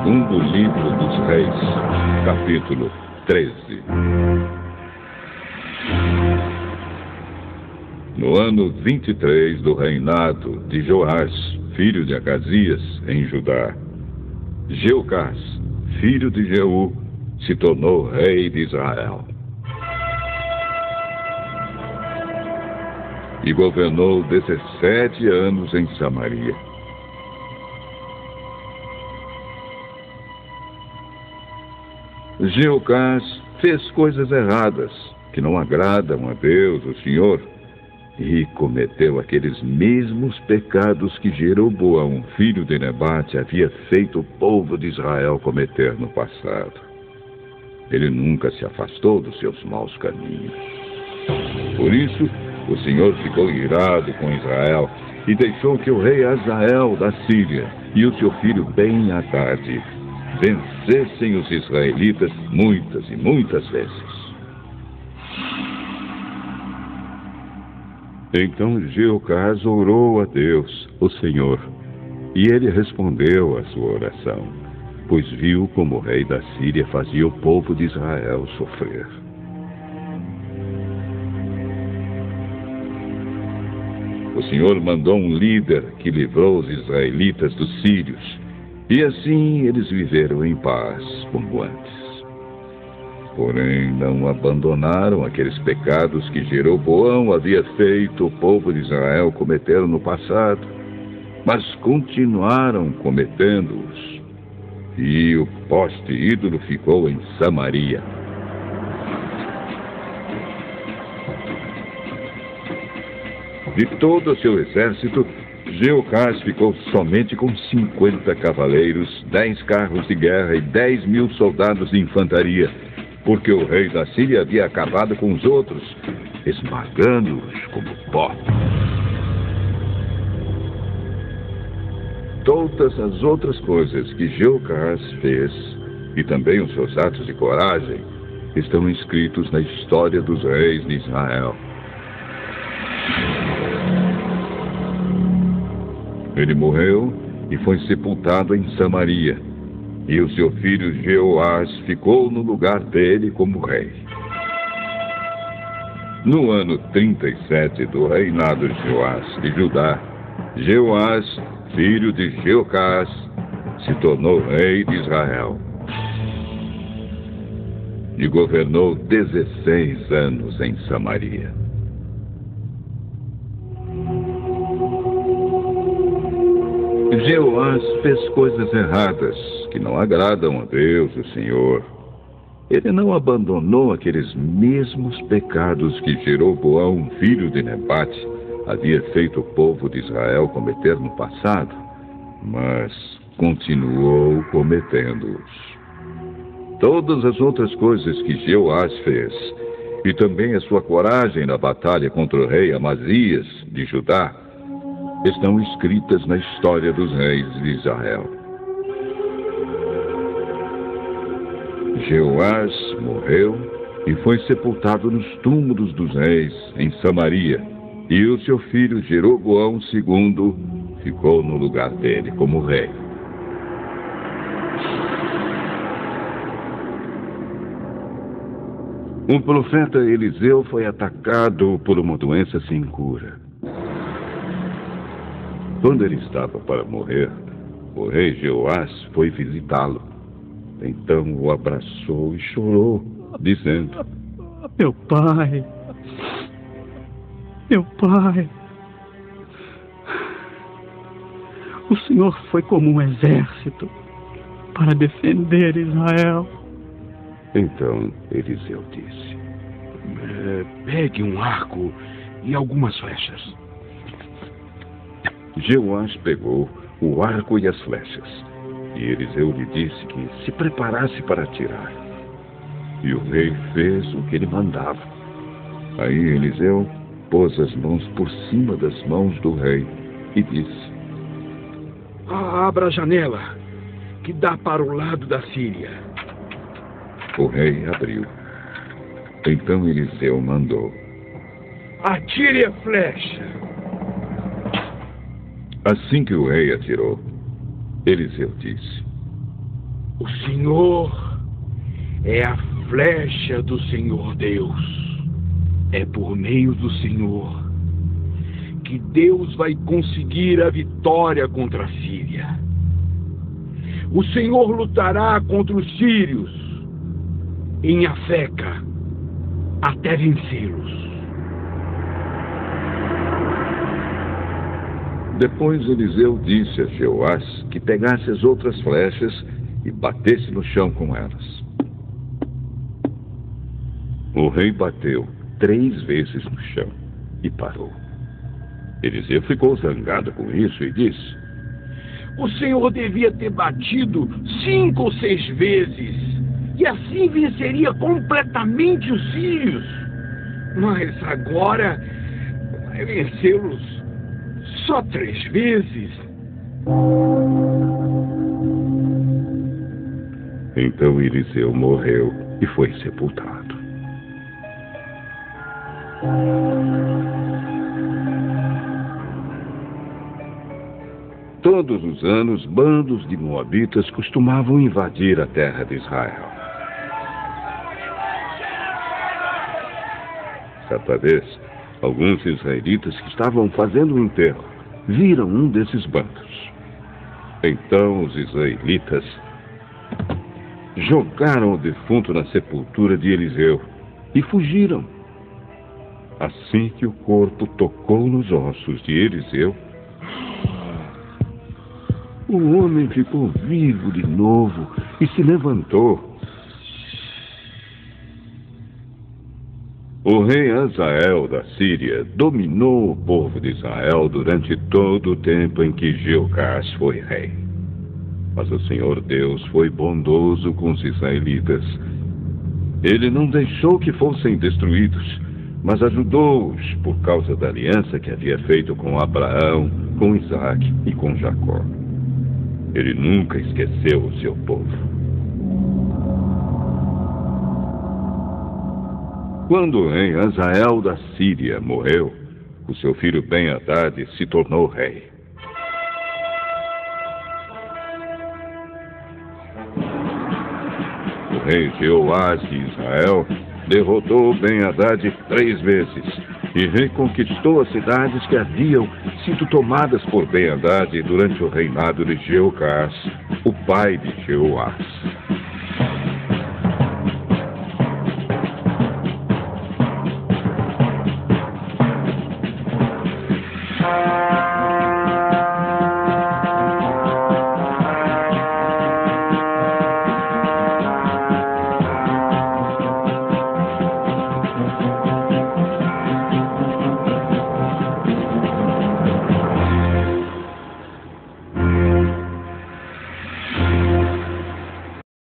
Segundo livro dos Reis, capítulo 13. No ano 23 do reinado de Joás, filho de Acasias, em Judá, Jeocás, filho de Jeú, se tornou rei de Israel. E governou 17 anos em Samaria. Jeocás fez coisas erradas, que não agradam a Deus, o Senhor, e cometeu aqueles mesmos pecados que Jeroboão, filho de Nebate, havia feito o povo de Israel cometer no passado. Ele nunca se afastou dos seus maus caminhos. Por isso, o Senhor ficou irado com Israel e deixou que o rei Hazael da Síria e o seu filho Ben-Hadad vencessem os israelitas muitas e muitas vezes. Então Jeocás orou a Deus, o Senhor, e ele respondeu à sua oração, pois viu como o rei da Síria fazia o povo de Israel sofrer. O Senhor mandou um líder que livrou os israelitas dos sírios, e assim eles viveram em paz como antes. Porém, não abandonaram aqueles pecados que Jeroboão havia feito o povo de Israel cometer no passado, mas continuaram cometendo-os. E o poste ídolo ficou em Samaria. De todo o seu exército, Jeocás ficou somente com 50 cavaleiros, 10 carros de guerra e 10.000 soldados de infantaria, porque o rei da Síria havia acabado com os outros, esmagando-os como pó. Todas as outras coisas que Jeocás fez, e também os seus atos de coragem, estão escritos na história dos reis de Israel. Ele morreu e foi sepultado em Samaria, e o seu filho Jeoás ficou no lugar dele como rei. No ano 37 do reinado de Joás de Judá, Jeoás, filho de Jeocás, se tornou rei de Israel. E governou 16 anos em Samaria. Jeoás fez coisas erradas que não agradam a Deus, o Senhor. Ele não abandonou aqueles mesmos pecados que Jeroboão, filho de Nebate, havia feito o povo de Israel cometer no passado, mas continuou cometendo-os. Todas as outras coisas que Jeoás fez, e também a sua coragem na batalha contra o rei Amazias de Judá, estão escritas na história dos reis de Israel. Jeoás morreu e foi sepultado nos túmulos dos reis, em Samaria, e o seu filho Jeroboão II ficou no lugar dele como rei. O profeta Eliseu foi atacado por uma doença sem cura. Quando ele estava para morrer, o rei Jeoás foi visitá-lo. Então o abraçou e chorou, dizendo: Meu pai, o Senhor foi como um exército para defender Israel. Então Eliseu disse: Pegue um arco e algumas flechas. Jeoás pegou o arco e as flechas, e Eliseu lhe disse que se preparasse para atirar. E o rei fez o que ele mandava. Aí Eliseu pôs as mãos por cima das mãos do rei e disse: Abra a janela, que dá para o lado da Síria. O rei abriu. Então Eliseu mandou: Atire a flecha. Assim que o rei atirou, Eliseu disse: O Senhor é a flecha do Senhor Deus. É por meio do Senhor que Deus vai conseguir a vitória contra a Síria. O Senhor lutará contra os sírios em Afeca até vencê-los. Depois Eliseu disse a Jeoás que pegasse as outras flechas e batesse no chão com elas. O rei bateu 3 vezes no chão e parou. Eliseu ficou zangado com isso e disse: O Senhor devia ter batido 5 ou 6 vezes, e assim venceria completamente os sírios. Mas agora vai vencê-los só 3 vezes. Então Eliseu morreu e foi sepultado. Todos os anos, bandos de moabitas costumavam invadir a terra de Israel. Certa vez, alguns israelitas que estavam fazendo um enterro viram um desses bandos. Então os israelitas jogaram o defunto na sepultura de Eliseu e fugiram. Assim que o corpo tocou nos ossos de Eliseu, o homem ficou vivo de novo e se levantou. O rei Hazael da Síria dominou o povo de Israel durante todo o tempo em que Jeoás foi rei. Mas o Senhor Deus foi bondoso com os israelitas. Ele não deixou que fossem destruídos, mas ajudou-os por causa da aliança que havia feito com Abraão, com Isaque e com Jacó. Ele nunca esqueceu o seu povo. Quando o rei Hazael da Síria morreu, o seu filho Ben-Hadad se tornou rei. O rei Jeoás de Israel derrotou Ben-Hadad 3 vezes e reconquistou as cidades que haviam sido tomadas por Ben-Hadad durante o reinado de Jeoás, o pai de Jeoás.